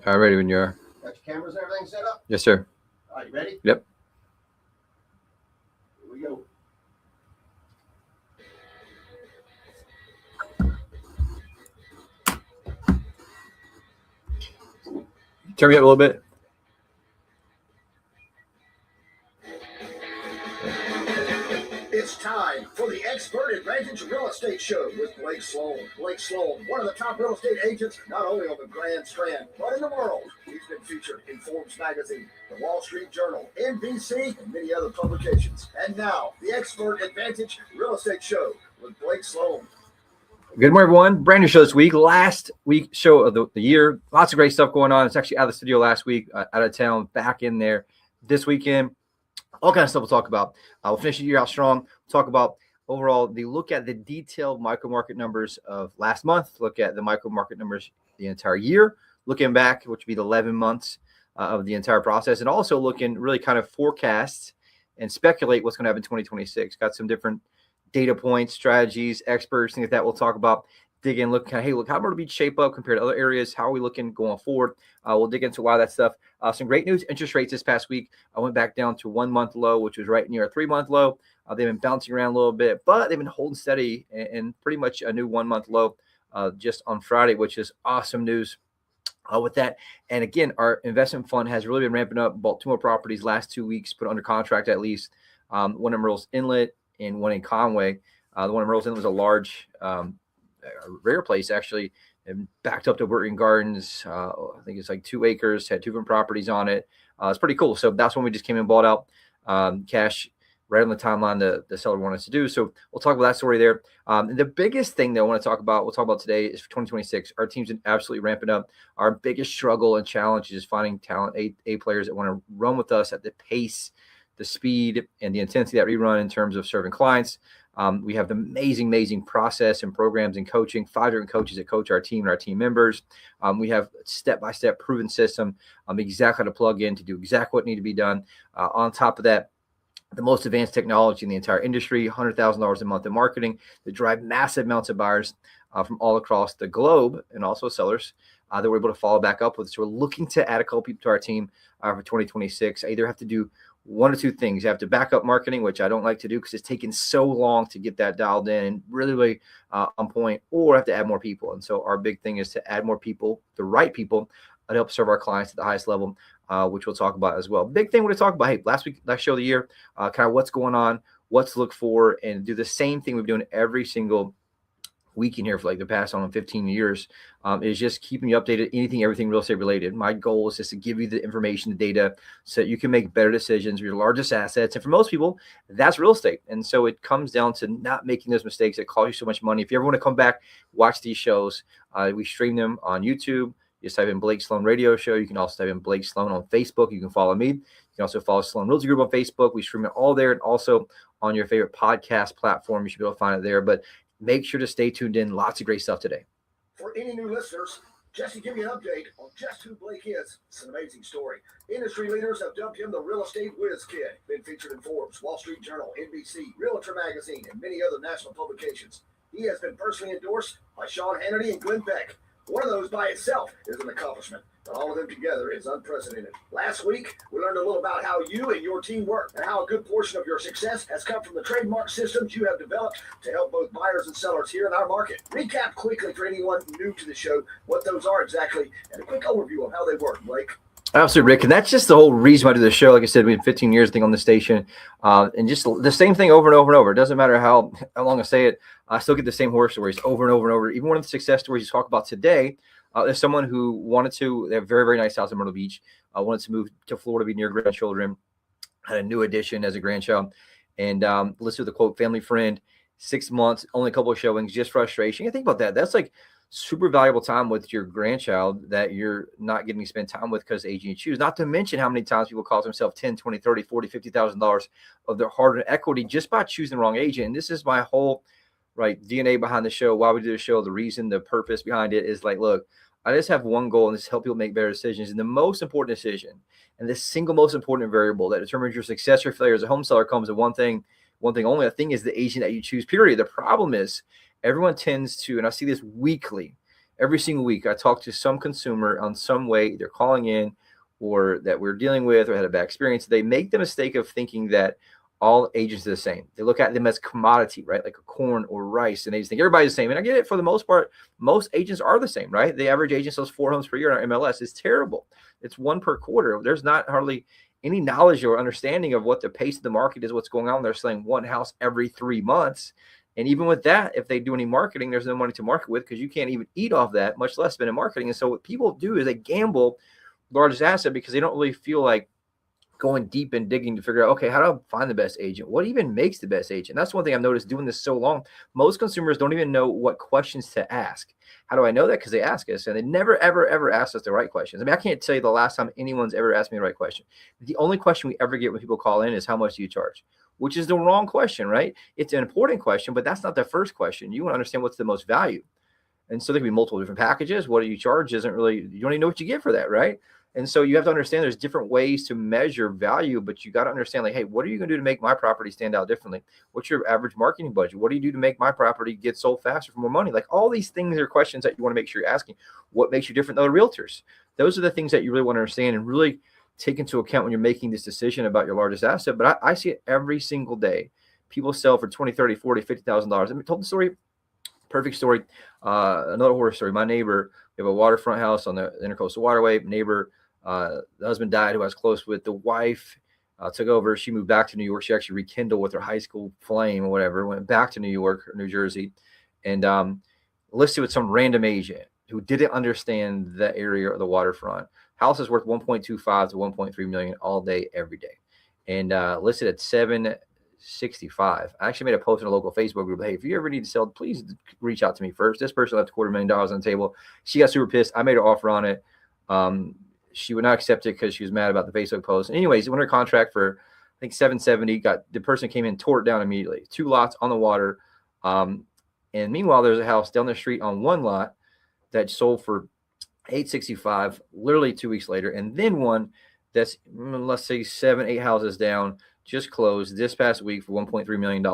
All right, ready when you are. Got your cameras and everything set up? Yes, sir. All right, you ready? Yep. Here we go. Turn me up a little bit. It's time for the Expert Advantage Real Estate Show with Blake Sloan. Blake Sloan, one of the top real estate agents, not only on the Grand Strand, but in the world. He's been featured in Forbes magazine, the Wall Street Journal, NBC, and many other publications. And now, the Expert Advantage Real Estate Show with Blake Sloan. Good morning, everyone. Brand new show this week. Last week show of the year. Lots of great stuff going on. It's actually out of the studio last week, out of town, back in there this weekend. All kinds of stuff we'll talk about. We'll finish the year out strong. We'll talk about overall the look at the detailed micro market numbers of last month. Look at the micro market numbers the entire year. Looking back, which would be the 11 months of the entire process, and also looking really kind of forecasts and speculate what's going to happen in 2026. Got some different data points, strategies, experts, things like that we'll talk about. Dig in, look, kind of, hey, look, how Myrtle Beach shape up compared to other areas? How are we looking going forward? We'll dig into a lot of that stuff. Some great news. Interest rates this past week. I went back down to 1 month low, which was right near a 3 month low. They've been bouncing around a little bit, but they've been holding steady and pretty much a new 1 month low just on Friday, which is awesome news. With that, and again, our investment fund has really been ramping up. Bought 2 more properties last 2 weeks, put under contract at least. One in Myrtle's Inlet and one in Conway. The one in Myrtle's Inlet was a large, rare place actually, and backed up to Burton Gardens. I think it's like 2 acres, had 2 different properties on it. It's pretty cool. So that's when we just came and bought out cash right on the timeline the seller wanted us to do. So we'll talk about that story there. And the biggest thing that I want to talk about, we'll talk about today, is for 2026. Our team's been absolutely ramping up. Our biggest struggle and challenge is finding talent, A players that want to run with us at the pace, the speed, and the intensity that we run in terms of serving clients. We have the amazing process and programs and coaching, 5 different coaches that coach our team and our team members. We have step-by-step proven system, exactly how to plug in to do exactly what needs to be done. On top of that, the most advanced technology in the entire industry, $100,000 a month in marketing that drive massive amounts of buyers from all across the globe, and also sellers that we're able to follow back up with. So we're looking to add a couple people to our team for 2026. I either have to do 1 or 2 things. You have to back up marketing, which I don't like to do because it's taken so long to get that dialed in and really on point, or I have to add more people. And so our big thing is to add more people, the right people, to help serve our clients at the highest level, which we'll talk about as well. Big thing we're going to talk about, hey, last show of the year, kind of what's going on, what to look for, and do the same thing we've been doing every single week in here for like the past 15 years, is just keeping you updated, everything real estate related. My goal is just to give you the information, the data, so that you can make better decisions with your largest assets. And for most people, that's real estate. And so it comes down to not making those mistakes that cost you so much money. If you ever want to come back, watch these shows, we stream them on YouTube. Just type in Blake Sloan Radio Show. You can also type in Blake Sloan on Facebook. You can follow me. You can also follow Sloan Realty Group on Facebook. We stream it all there, and also on your favorite podcast platform. You should be able to find it there. But make sure to stay tuned in. Lots of great stuff today. For any new listeners, just to give you an update on just who Blake is, it's an amazing story. Industry leaders have dubbed him the real estate whiz kid. Been featured in Forbes, Wall Street Journal, NBC, Realtor Magazine, and many other national publications. He has been personally endorsed by Sean Hannity and Glenn Beck. One of those by itself is an accomplishment, but all of them together is unprecedented. Last week, we learned a little about how you and your team work and how a good portion of your success has come from the trademark systems you have developed to help both buyers and sellers here in our market. Recap quickly for anyone new to the show what those are exactly, and a quick overview of how they work, Blake. Absolutely, Rick. And that's just the whole reason why I do the show. Like I said, we had 15 years thing on the station, and just the same thing over and over and over. It doesn't matter how long I say it. I still get the same horror stories over and over and over. Even one of the success stories you talk about today is someone who wanted to, they have a very, very nice house in Myrtle Beach, wanted to move to Florida, be near grandchildren, had a new addition as a grandchild, and listed with a quote, family friend, 6 months, only a couple of showings, just frustration. You think about that. That's like super valuable time with your grandchild that you're not getting to spend time with because of the age you choose. Not to mention how many times people cost themselves $10, $20, $30, $40, $50,000 of their hard-earned equity just by choosing the wrong agent. And this is my whole DNA behind the show, why we do the show, the reason, the purpose behind it is like, look, I just have one goal, and this is help people make better decisions. And the most important decision, and the single most important variable that determines your success or failure as a home seller comes to one thing only. The thing is the agent that you choose, period. The problem is everyone tends to, and I see this weekly, Every single week, I talk to some consumer on some way, they're calling in or that we're dealing with or had a bad experience. They make the mistake of thinking that all agents are the same. They look at them as commodity, right? Like a corn or rice, and they just think everybody's the same. And I get it, for the most part, most agents are the same, right? The average agent sells 4 homes per year on our MLS. It's terrible. It's one per quarter. There's not hardly any knowledge or understanding of what the pace of the market is, what's going on. They're selling one house every 3 months. And even with that, if they do any marketing, there's no money to market with because you can't even eat off that, much less spend in marketing. And so what people do is they gamble largest asset because they don't really feel like going deep and digging to figure out, okay, how do I find the best agent? What even makes the best agent? That's one thing I've noticed doing this so long. Most consumers don't even know what questions to ask. How do I know that? Because they ask us, and they never, ever, ever ask us the right questions. I mean, I can't tell you the last time anyone's ever asked me the right question. The only question we ever get when people call in is, how much do you charge? Which is the wrong question, right? It's an important question, but that's not the first question. You want to understand what's the most value. And so there can be multiple different packages. What do you charge isn't really, you don't even know what you get for that, right? And so you have to understand there's different ways to measure value, but you got to understand, like, hey, what are you going to do to make my property stand out differently? What's your average marketing budget? What do you do to make my property get sold faster for more money? Like, all these things are questions that you want to make sure you're asking. What makes you different than other realtors? Those are the things that you really want to understand and really take into account when you're making this decision about your largest asset. But I see it every single day. People sell for $20, $30, $40, $50,000. I told the story, perfect story. Another horror story. My neighbor, we have a waterfront house on the Intercoastal Waterway. Neighbor, the husband died, who I was close with. The wife took over. She moved back to New York. She actually rekindled with her high school flame or whatever, went back to New York or New Jersey, and listed with some random agent who didn't understand the area or the waterfront. House is worth 1.25 to 1.3 million all day, every day, and listed at 765. I actually made a post in a local Facebook group. Hey, if you ever need to sell, please reach out to me first. This person left $250,000 on the table. She got super pissed. I made an offer on it. She would not accept it because she was mad about the Facebook post. Anyways, it went her contract for, I think, 770. The person came in, tore it down immediately. 2 lots on the water. And meanwhile, there's a house down the street on one lot that sold for 865 literally 2 weeks later. And then one that's, let's say, 7, 8 houses down, just closed this past week for $1.3 million.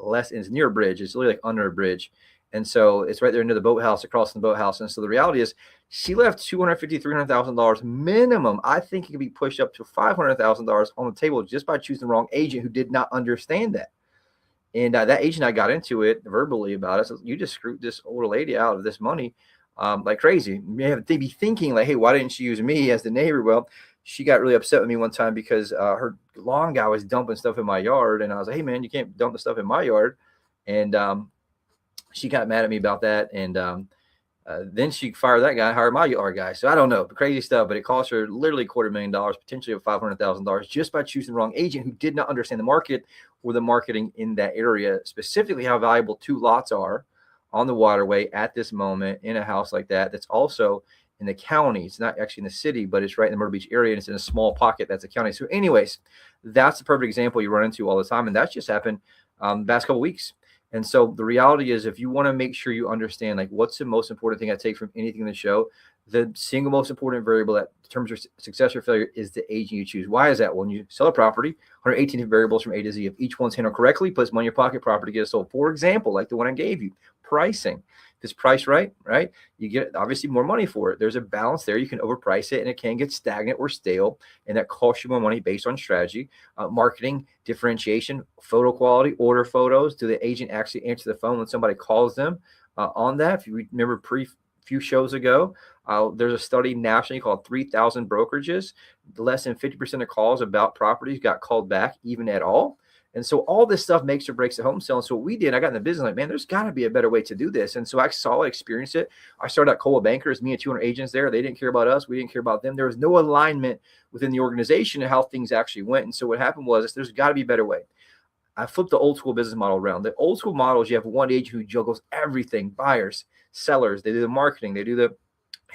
Less, and it's near a bridge. It's literally like under a bridge. And so it's right there near the boathouse, across from the boathouse. And so the reality is she left $250,000, $300,000 minimum. I think it could be pushed up to $500,000 on the table just by choosing the wrong agent who did not understand that. And that agent, I got into it verbally about it. So you just screwed this older lady out of this money like crazy. They'd be thinking like, hey, why didn't she use me as the neighbor? Well, she got really upset with me one time because her lawn guy was dumping stuff in my yard. And I was like, hey, man, you can't dump the stuff in my yard. And she got mad at me about that. And then she fired that guy, hired my yard guy. So I don't know, crazy stuff, but it cost her literally $250,000, potentially $500,000 just by choosing the wrong agent who did not understand the market or the marketing in that area, specifically how valuable 2 lots are on the waterway at this moment in a house like that. That's also in the county. It's not actually in the city, but it's right in the Myrtle Beach area, and it's in a small pocket. That's a county. So anyways, that's the perfect example you run into all the time. And that's just happened the past couple of weeks. And so the reality is, if you want to make sure you understand, like, what's the most important thing I take from anything in the show, the single most important variable that determines your success or failure is the agent you choose. Why is that? When you sell a property, 118 different variables from A to Z. If each one's handled correctly, puts money in your pocket, property gets sold. For example, like the one I gave you, pricing. If it's priced right, you get obviously more money for it. There's a balance there. You can overprice it, and it can get stagnant or stale, and that costs you more money based on strategy. Marketing, differentiation, photo quality, order photos. Do the agent actually answer the phone when somebody calls them on that? If you remember few shows ago, there's a study nationally called 3,000 brokerages. Less than 50% of calls about properties got called back even at all. And so all this stuff makes or breaks the home sale. And so what we did, I got in the business like, man, there's got to be a better way to do this. And so I saw it, experienced it. I started at Coldwell Bankers, me and 200 agents there. They didn't care about us. We didn't care about them. There was no alignment within the organization and how things actually went. And so what happened was there's got to be a better way. I flipped the old school business model around. The old school model is you have one agent who juggles everything: buyers, sellers. They do the marketing. They do the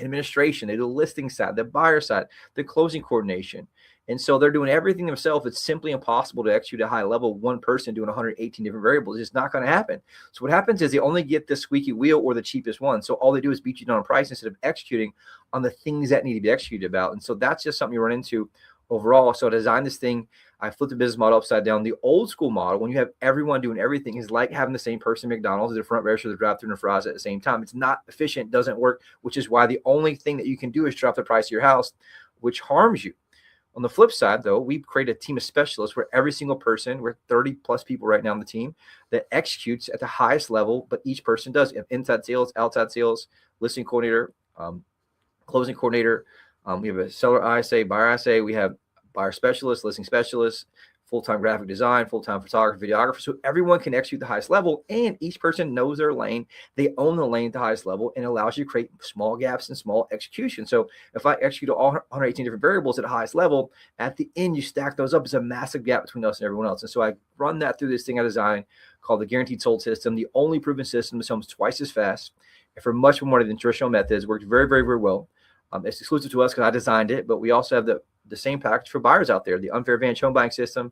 administration. They do the listing side, the buyer side, the closing coordination. And so they're doing everything themselves. It's simply impossible to execute at a high level. One person doing 118 different variables. It's not going to happen. So what happens is they only get the squeaky wheel or the cheapest one. So all they do is beat you down on price instead of executing on the things that need to be executed about. And so that's just something you run into overall. So I designed this thing. I flipped the business model upside down. The old school model, when you have everyone doing everything, is like having the same person at McDonald's, the front register, the drive-through, and the fries at the same time. It's not efficient, doesn't work, which is why the only thing that you can do is drop the price of your house, which harms you. On the flip side, though, we create a team of specialists where every single person, we're 30 plus people right now on the team, that executes at the highest level, but each person does. Inside sales, outside sales, listing coordinator, closing coordinator. We have a seller ISA, buyer ISA. We have buyer specialists, listing specialists, full-time graphic design, full-time photographer, videographer. So everyone can execute the highest level, and each person knows their lane. They own the lane at the highest level, and it allows you to create small gaps and small execution. So if I execute all 118 different variables at the highest level, at the end, you stack those up. It's a massive gap between us and everyone else. And so I run that through this thing I designed called the Guaranteed Sold System, the only proven system that sells twice as fast and for much more money than traditional methods. Worked very, very, very well. It's exclusive to us because I designed it, but we also have the same package for buyers out there, the unfair advantage home buying system.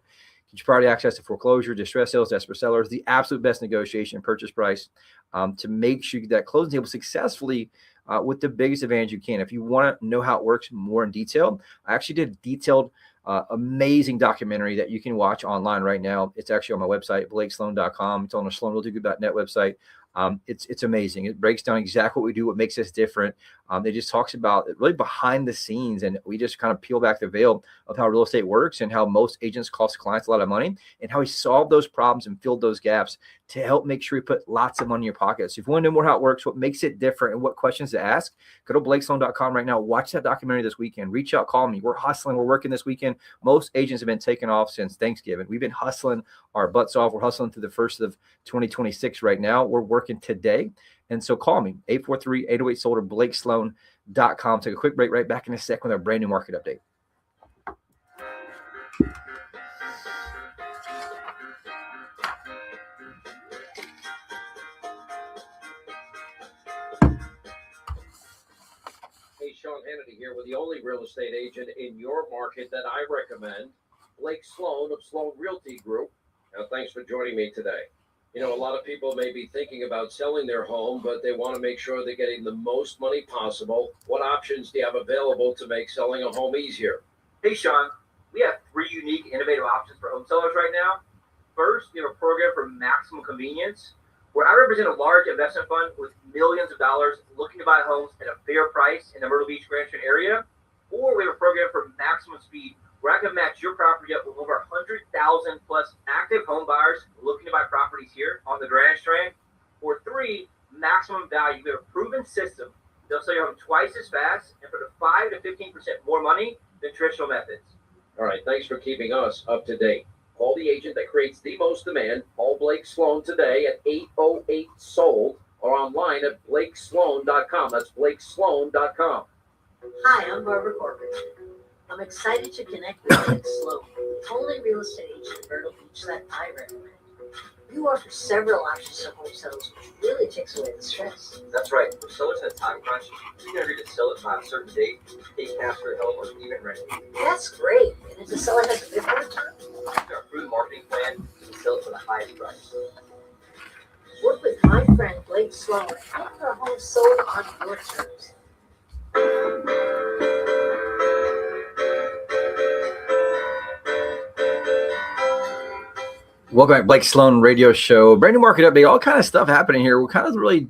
Get you priority access to foreclosure, distress sales, desperate sellers, the absolute best negotiation purchase price to make sure you get that closing table successfully with the biggest advantage you can. If you want to know how it works more in detail, I actually did a detailed, amazing documentary that you can watch online right now. It's actually on my website, blakesloan.com. It's on the sloanrealtygroup.net website. It's amazing. It breaks down exactly what we do, what makes us different. It just talks about it really behind the scenes, and we just kind of peel back the veil of how real estate works and how most agents cost clients a lot of money and how we solve those problems and filled those gaps to help make sure we put lots of money in your pocket. So if you want to know more how it works, what makes it different, and what questions to ask, go to blakesloan.com right now. Watch that documentary this weekend. Reach out, call me. We're hustling. We're working this weekend. Most agents have been taking off since Thanksgiving. We've been hustling our butts off. We're hustling through the first of 2026 right now. We're working today. And so call me, 843-808-SOLD or blakesloan.com. Take a quick break, right back in a sec with our brand new market update. Hey, Sean Hannity here with the only real estate agent in your market that I recommend, Blake Sloan of Sloan Realty Group. Now, thanks for joining me today. You know, a lot of people may be thinking about selling their home, but they want to make sure they're getting the most money possible. What options do you have available to make selling a home easier? Hey, Sean, we have 3 unique, innovative options for home sellers right now. First, we have a program for maximum convenience, where I represent a large investment fund with millions of dollars looking to buy homes at a fair price in the Myrtle Beach, Grand Trenton area. Or we have a program for maximum speed, where I can match your property up with over 100,000 plus active home buyers looking to buy properties here on the Grand Strand. Or 3, maximum value. We have a proven system. They'll sell your home twice as fast and for the 5 to 15% more money than traditional methods. All right, thanks for keeping us up to date. Call the agent that creates the most demand. Call Blake Sloan today at 808-SOLD or online at blakesloan.com. That's blakesloan.com. Hi, I'm Barbara Corbett. I'm excited to connect with Blake Sloan, the only real estate agent in Myrtle Beach that I recommend. You offer several options to home sellers, which really takes away the stress. That's right. If sellers have time crunch, you can agree to sell it by a certain date, take cash for help, or even rent it. That's great. And if the seller has a bit more time, Our proven marketing plan is to sell it for the highest price. work with my friend Blake Sloan and get your home sold on your terms. Welcome back, Blake Sloan Radio Show. Brand new market update. All kind of stuff happening here. We'll kind of really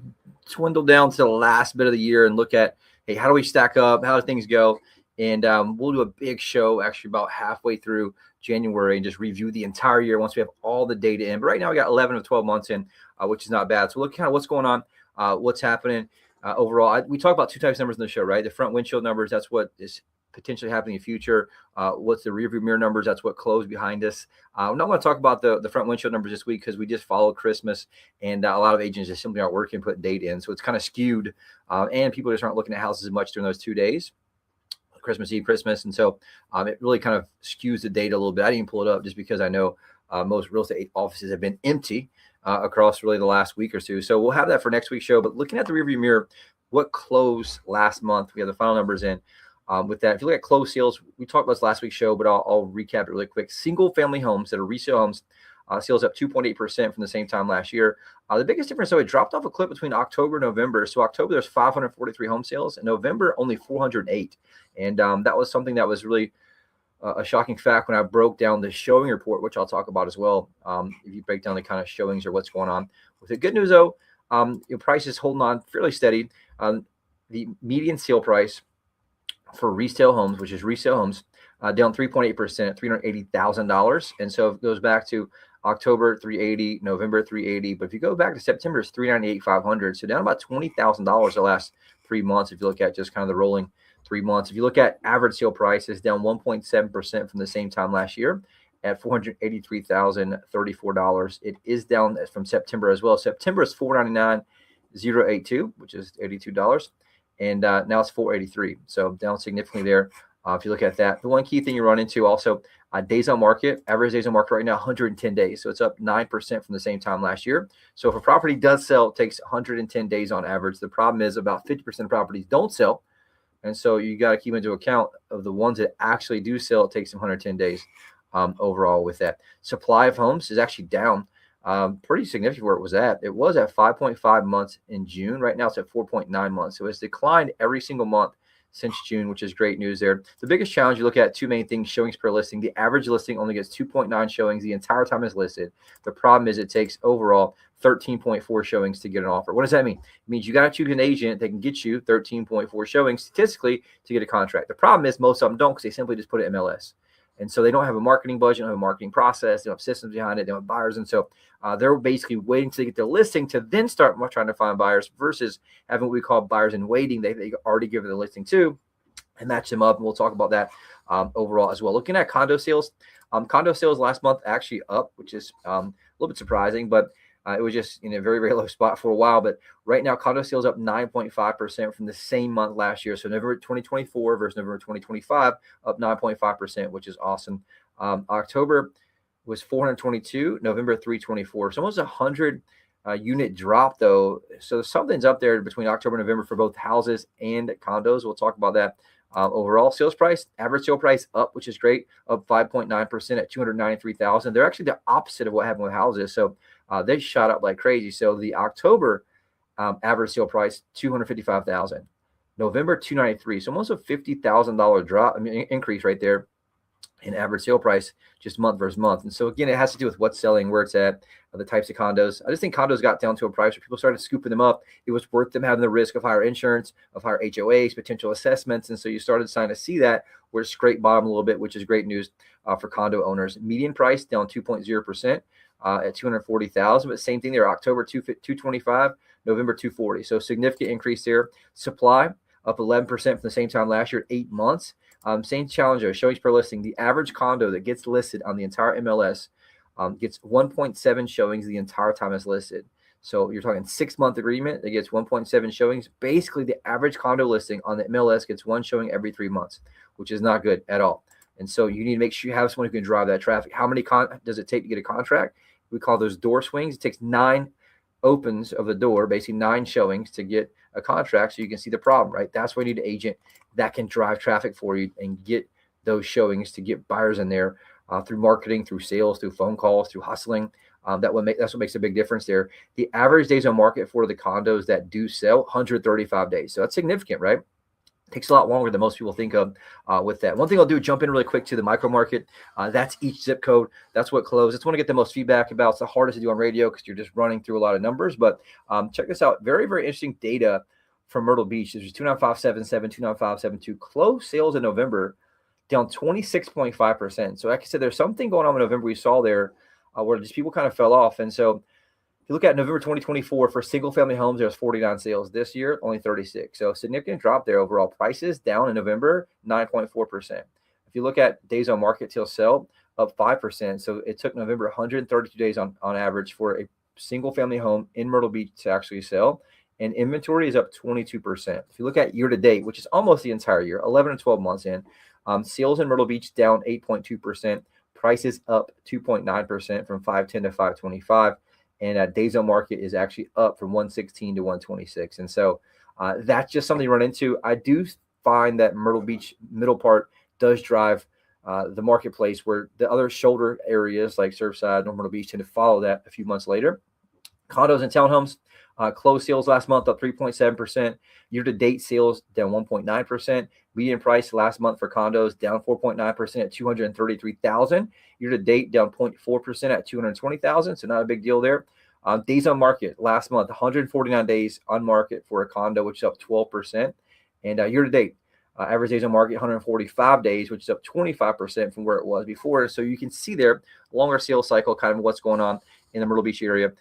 dwindle down to the last bit of the year and look at, hey, how do we stack up? How do things go? And we'll do a big show actually about halfway through January and just review the entire year once we have all the data in. But right now we got 11 of 12 months in, which is not bad. So look kind of what's going on, what's happening overall. We talk about 2 types of numbers in the show, right? The front windshield numbers, that's what is potentially happening in the future. What's the rearview mirror numbers? That's what closed behind us. I'm not going to talk about the front windshield numbers this week because we just followed Christmas, and a lot of agents just simply aren't working, put date in. So it's kind of skewed, and people just aren't looking at houses as much during those 2 days. Christmas Eve, Christmas. And so it really kind of skews the data a little bit. I didn't even pull it up just because I know most real estate offices have been empty across really the last week or two. So we'll have that for next week's show. But looking at the rearview mirror, what closed last month, we have the final numbers in with that. If you look at closed sales, we talked about this last week's show, but I'll recap it really quick. Single family homes that are resale homes, sales up 2.8% from the same time last year. The biggest difference, though, it dropped off a clip between October and November. So October, there's 543 home sales. In November, only 408. And that was something that was really a shocking fact when I broke down the showing report, which I'll talk about as well. If you break down the kind of showings or what's going on with it. Good news though, your price is holding on fairly steady. The median sale price for resale homes, which is resale homes, down 3.8%, $380,000. And so it goes back to October 380, November 380. But if you go back to September, it's 398,500. So down about $20,000 the last 3 months. If you look at just kind of the rolling 3 months, if you look at average sale price, it's down 1.7% from the same time last year at $483,034. It is down from September as well. September is $499,082, which is $82. And now it's 483. So down significantly there. If you look at that, the one key thing you run into also, days on market, average days on market right now, 110 days. So it's up 9% from the same time last year. So if a property does sell, it takes 110 days on average. The problem is about 50% of properties don't sell. And so you got to keep into account of the ones that actually do sell, it takes them 110 days overall with that. Supply of homes is actually down pretty significant where it was at. It was at 5.5 months in June. Right now it's at 4.9 months. So it's declined every single month since June, which is great news there. The biggest challenge, you look at two main things: showings per listing. The average listing only gets 2.9 showings the entire time it's listed. The problem is it takes overall 13.4 showings to get an offer. What does that mean? It means you got to choose an agent that can get you 13.4 showings statistically to get a contract. The problem is most of them don't, because they simply just put it MLS. And so they don't have a marketing budget, don't have a marketing process, they don't have systems behind it, they don't have buyers. And so they're basically waiting till they get their listing to then start trying to find buyers, versus having what we call buyers in waiting. They already give the listing to and match them up. And we'll talk about that overall as well. Looking at condo sales last month actually up, which is a little bit surprising, but it was just in a very, very low spot for a while. But right now, condo sales up 9.5% from the same month last year. So November 2024 versus November 2025, up 9.5%, which is awesome. October was 422, November 324. So almost 100 unit drop though. So something's up there between October and November for both houses and condos. We'll talk about that. Overall sales price, average sale price up, which is great, up 5.9% at $293,000. They're actually the opposite of what happened with houses. So they shot up like crazy. So the October average sale price, $255,000. November, $293,000. So almost a $50,000 drop, increase right there in average sale price, just month versus month. And so again, it has to do with what's selling, where it's at, the types of condos. I just think condos got down to a price where people started scooping them up. It was worth them having the risk of higher insurance, of higher HOAs, potential assessments. And so you started starting to see that where it's scraped bottom a little bit, which is great news for condo owners. Median price down 2.0%. At $240,000, but same thing there. October 225, November 240. So significant increase there. Supply up 11% from the same time last year, 8 months. Same challenge though, showings per listing. The average condo that gets listed on the entire MLS gets 1.7 showings the entire time it's listed. So you're talking 6-month agreement that gets 1.7 showings. Basically, the average condo listing on the MLS gets 1 showing every 3 months, which is not good at all. And so you need to make sure you have someone who can drive that traffic. How many does it take to get a contract? We call those door swings. It takes 9 opens of the door, basically 9 showings to get a contract. So you can see the problem, right? That's why you need an agent that can drive traffic for you and get those showings to get buyers in there through marketing, through sales, through phone calls, through hustling. That's what makes a big difference there. The average days on market for the condos that do sell, 135 days. So that's significant, right? Takes a lot longer than most people think of with that. One thing I'll do, jump in really quick to the micro market. That's each zip code. That's what closed. That's what I get the most feedback about. It's the hardest to do on radio because you're just running through a lot of numbers. But check this out. Very, very interesting data from Myrtle Beach. This is 29577, 29572. Closed sales in November down 26.5%. So like I said, there's something going on in November we saw there where just people kind of fell off. And so if you look at November 2024 for single family homes, there was 49 sales. This year, only 36. So significant drop there. Overall prices down in November, 9.4%. If you look at days on market till sell, up 5%. So it took November 132 days on average for a single family home in Myrtle Beach to actually sell. And inventory is up 22%. If you look at year to date, which is almost the entire year, 11 and 12 months in, sales in Myrtle Beach down 8.2%. Prices up 2.9% from 510 to 525. And days on market is actually up from 116 to 126. And so that's just something you run into. I do find that Myrtle Beach middle part does drive the marketplace, where the other shoulder areas like Surfside and Myrtle Beach tend to follow that a few months later. Condos and townhomes, closed sales last month up 3.7%. Year-to-date sales down 1.9%. Median price last month for condos down 4.9% at 233,000. Year to date down 0.4% at 220,000. So not a big deal there. Days on market last month, 149 days on market for a condo, which is up 12%. And year to date, average days on market 145 days, which is up 25% from where it was before. So you can see there longer sales cycle, kind of what's going on in the Myrtle Beach area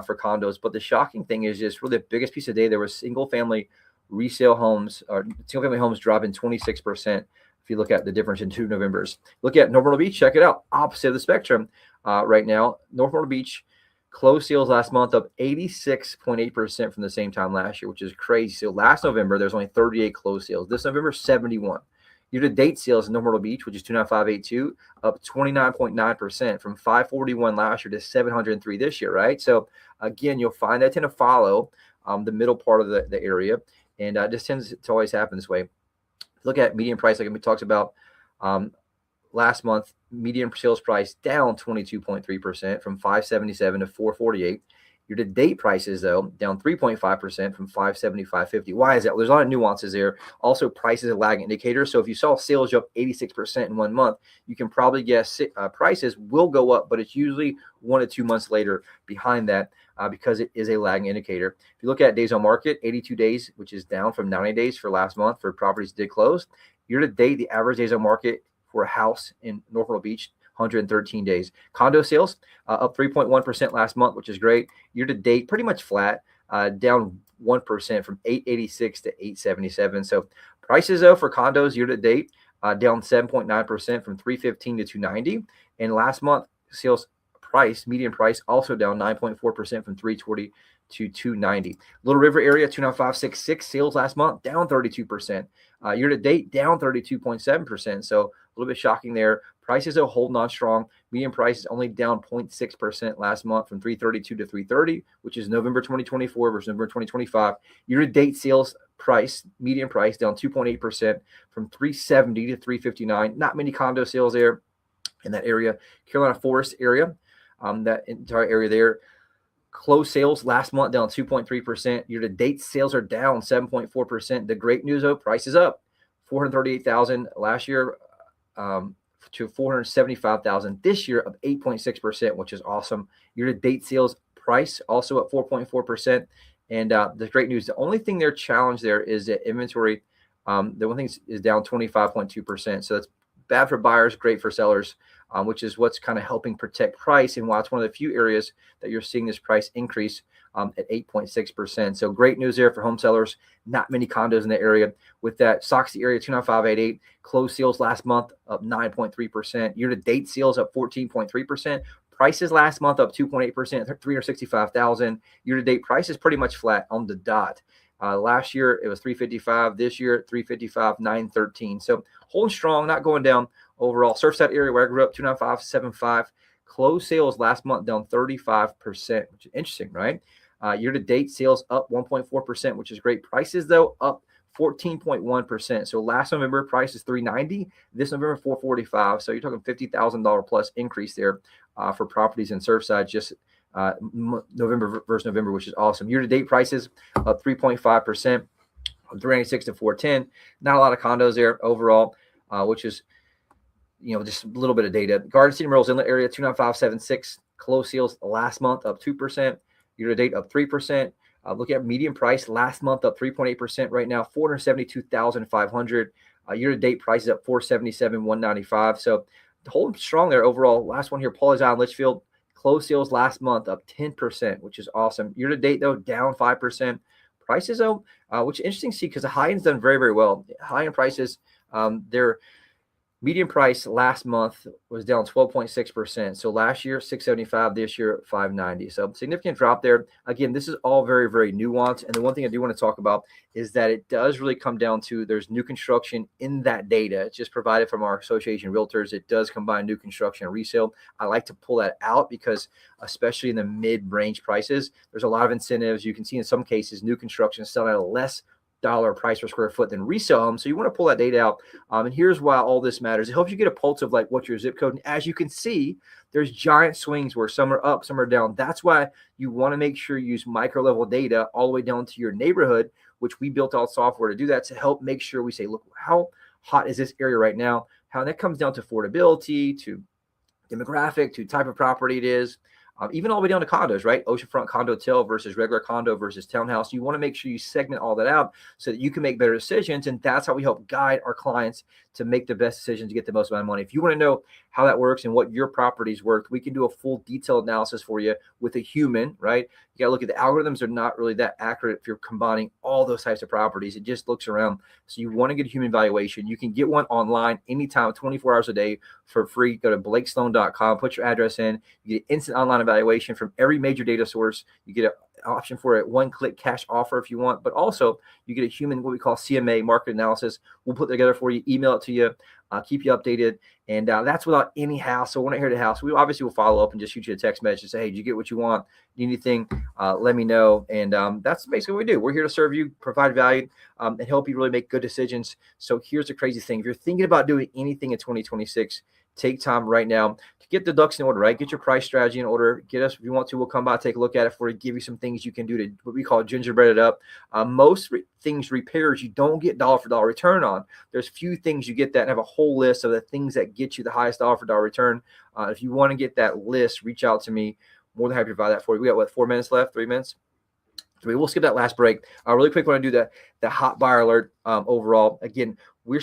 for condos. But the shocking thing is just really the biggest piece of data. There was single family resale homes or single family homes dropping 26%. If you look at the difference in 2 Novembers, look at North Myrtle Beach, check it out. Opposite of the spectrum right now. North Myrtle Beach closed sales last month up 86.8% from the same time last year, which is crazy. So last November, there's only 38 closed sales. This November, 71. Year-to-date sales in North Myrtle Beach, which is 29582, up 29.9% from 541 last year to 703 this year, right? So again, you'll find that tend to follow the middle part of the area, and this tends to always happen this way. Look at median price, like we talked about last month. Median sales price down 22.3% from 577 to 448. Year-to-date prices, though, down 3.5% from 575.50. Why is that? Well, there's a lot of nuances there. Also, price is a lagging indicator. So if you saw sales jump 86% in 1 month, you can probably guess prices will go up, but it's usually 1 to 2 months later behind that because it is a lagging indicator. If you look at days on market, 82 days, which is down from 90 days for last month for properties that did close. Year-to-date, the average days on market for a house in North Myrtle Beach, 113 days. Condo sales up 3.1% last month, which is great. Year to date, pretty much flat, down 1% from 886 to 877. So prices though for condos year to date down 7.9% from 315 to 290. And last month sales price, median price, also down 9.4% from 320 to 290. Little River area 29566 sales last month down 32%. Year to date down 32.7%. So a little bit shocking there. Prices are holding on strong. Median price is only down 0.6% last month from 332 to 330, which is November 2024 versus November 2025. Year to date sales price, median price down 2.8% from 370 to 359. Not many condo sales there in that area. Carolina Forest area, that entire area there. Closed sales last month down 2.3%. Year to date sales are down 7.4%. The great news though, price is up 438,000 last year to 475,000 this year, up 8.6%, which is awesome. Year to date sales price also up 4.4%. And the great news, the only thing they're challenged there is that inventory. The one thing is down 25.2%. So that's bad for buyers, great for sellers, which is what's kind of helping protect price. And while it's one of the few areas that you're seeing this price increase at 8.6%. So great news there for home sellers. Not many condos in the area. With that, Soxy area 29588 closed sales last month up 9.3%. Year to date sales up 14.3%. Prices last month up 2.8%, 365,000. Year to date prices pretty much flat on the dot. Last year it was 355. This year 355, 913. So holding strong, not going down overall. Surfside area where I grew up 29575. Closed sales last month down 35%, which is interesting, right? Year to date sales up 1.4%, which is great. Prices though up 14.1%. So last November price is 390. This November 445. So you're talking $50,000 plus increase there for properties in Surfside just November versus November, which is awesome. Year to date prices up 3.5%, from 396 to 410. Not a lot of condos there overall, which is just a little bit of data. Garden City, Myrtle's Inlet area 29576 closed sales last month up 2%. Year to date up 3%. Look at median price last month up 3.8%. Right now 472,500. Year to date prices up 477,195. So holding strong there overall. Last one here, Paul's Island, Litchfield. Closed sales last month up 10%, which is awesome. Year to date though down 5%. Prices though, which is interesting to see because the high end's done very, very well. High end prices, their median price last month was down 12.6%. So last year 675, this year 590. So significant drop there. Again, this is all very, very nuanced. And the one thing I do want to talk about is that it does really come down to there's new construction in that data. It's just provided from our association Realtors. It does combine new construction and resale. I like to pull that out because especially in the mid-range prices, there's a lot of incentives. You can see in some cases new construction is selling at a less dollar price per square foot than resale them. So you want to pull that data out. And here's why all this matters. It helps you get a pulse of like what's your zip code. And as you can see, there's giant swings where some are up, some are down. That's why you want to make sure you use micro level data all the way down to your neighborhood, which we built out software to do that to help make sure we say, look, how hot is this area right now, how that comes down to affordability, to demographic, to type of property it is, even all the way down to condos, right? Oceanfront condo hotel versus regular condo versus townhouse. You want to make sure you segment all that out so that you can make better decisions. And that's how we help guide our clients to make the best decisions to get the most amount of money. If you want to know how that works and what your property's worth, we can do a full detailed analysis for you with a human, right? You got to look at the algorithms are not really that accurate if you're combining all those types of properties. It just looks around. So you want to get a human valuation. You can get one online anytime, 24 hours a day for free. Go to blakesloan.com, put your address in. You get instant online evaluation from every major data source. You get an option for a one-click cash offer if you want, but also you get a human, what we call CMA, market analysis. We'll put it together for you, email it to you, keep you updated. And that's without any hassle. We're not here to hassle. We obviously will follow up and just shoot you a text message and say, hey, did you get what you want? Need anything? Let me know. And that's basically what we do. We're here to serve you, provide value, and help you really make good decisions. So here's the crazy thing. If you're thinking about doing anything in 2026, take time right now to get the ducks in order, right? Get your price strategy in order. Get us, if you want to, we'll come by, take a look at it for you, give you some things you can do to what we call gingerbread it up. Most things, repairs, you don't get dollar for dollar return on. There's few things you get that and have a whole list of the things that get you the highest dollar for dollar return. If you want to get that list, reach out to me. More than happy to provide that for you. We got, 4 minutes left, 3 minutes? We'll skip that last break. Really quick, want to do the hot buyer alert overall. Again,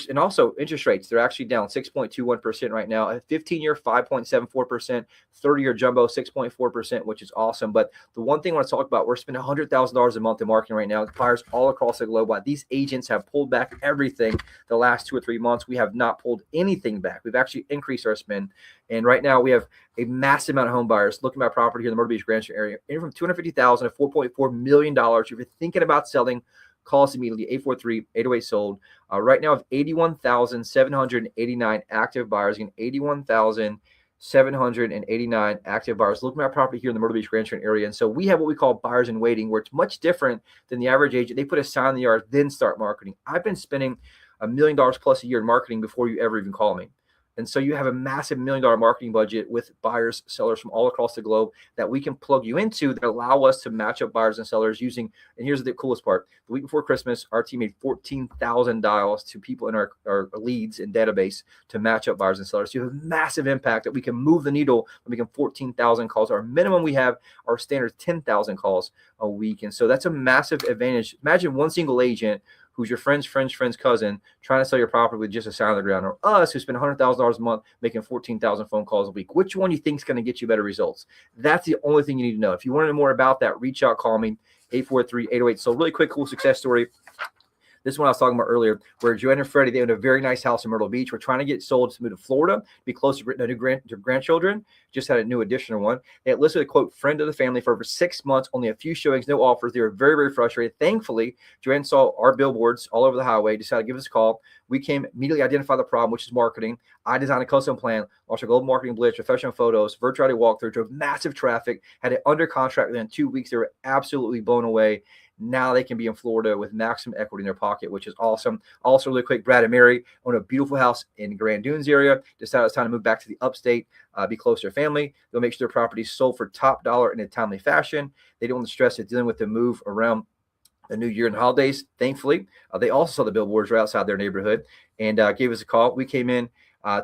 and also interest rates, they're actually down 6.21% right now. A 15-year 5.74%, 30-year jumbo 6.4%, which is awesome. But the one thing I want to talk about, we're spending $100,000 a month in marketing right now. Buyers all across the globe. These agents have pulled back everything the last 2 or 3 months. We have not pulled anything back. We've actually increased our spend. And right now we have a massive amount of home buyers looking at property here in the Myrtle Beach Grand area, anywhere from $250,000 to $4.4 million. If you're thinking about selling, call us immediately, 843-808-SOLD. Right now, we have 81,789 active buyers. Again, 81,789 active buyers looking at property here in the Myrtle Beach Grand area. And so we have what we call buyers in waiting, where it's much different than the average agent. They put a sign in the yard, then start marketing. I've been spending $1 million plus a year in marketing before you ever even call me. And so you have a massive $1 million marketing budget with buyers, sellers from all across the globe that we can plug you into that allow us to match up buyers and sellers using, and here's the coolest part. The week before Christmas, our team made 14,000 dials to people in our leads and database to match up buyers and sellers. So you have a massive impact that we can move the needle by making 14,000 calls. Our minimum we have, our standard 10,000 calls a week. And so that's a massive advantage. Imagine one single agent who's your friend's cousin trying to sell your property with just a sign on the ground, or us who spend $100,000 a month making 14,000 phone calls a week. Which one you think is going to get you better results? That's the only thing you need to know. If you want to know more about that, reach out, call me, 843-808. So really quick, cool success story. This is what I was talking about earlier, where Joanne and Freddie, they own a very nice house in Myrtle Beach. We're trying to get sold to move to Florida, be close to their grandchildren. Just had a new additional one. They had listed a, quote, friend of the family for over 6 months, only a few showings, no offers. They were very, very frustrated. Thankfully, Joanne saw our billboards all over the highway, decided to give us a call. We came, immediately identified the problem, which is marketing. I designed a custom plan, launched a global marketing blitz, professional photos, virtual reality walkthrough, drove massive traffic, had it under contract within 2 weeks. They were absolutely blown away. Now they can be in Florida with maximum equity in their pocket, which is awesome. Also, really quick, Brad and Mary own a beautiful house in the Grand Dunes area. Decided it's time to move back to the upstate, be close to their family. They'll make sure their property is sold for top dollar in a timely fashion. They don't want the stress of dealing with the move around the New Year and holidays. Thankfully, they also saw the billboards right outside their neighborhood and gave us a call. We came in,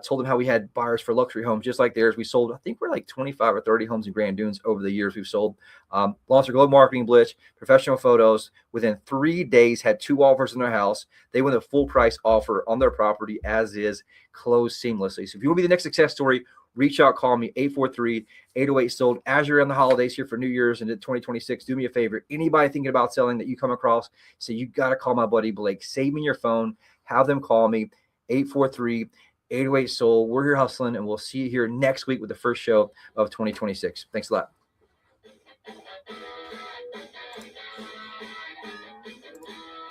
told them how we had buyers for luxury homes just like theirs. We sold, I think we're like 25 or 30 homes in Grand Dunes over the years we've sold. Launched a global marketing blitz, professional photos. Within 3 days, had 2 offers in their house. They won a full price offer on their property as is, closed seamlessly. So if you want to be the next success story, reach out, call me, 843-808-SOLD. As you're in the holidays here for New Year's and 2026, do me a favor. Anybody thinking about selling that you come across, say, you got to call my buddy Blake. Save me your phone. Have them call me, 843-808-SOLD. We're here hustling, and we'll see you here next week with the first show of 2026. Thanks a lot.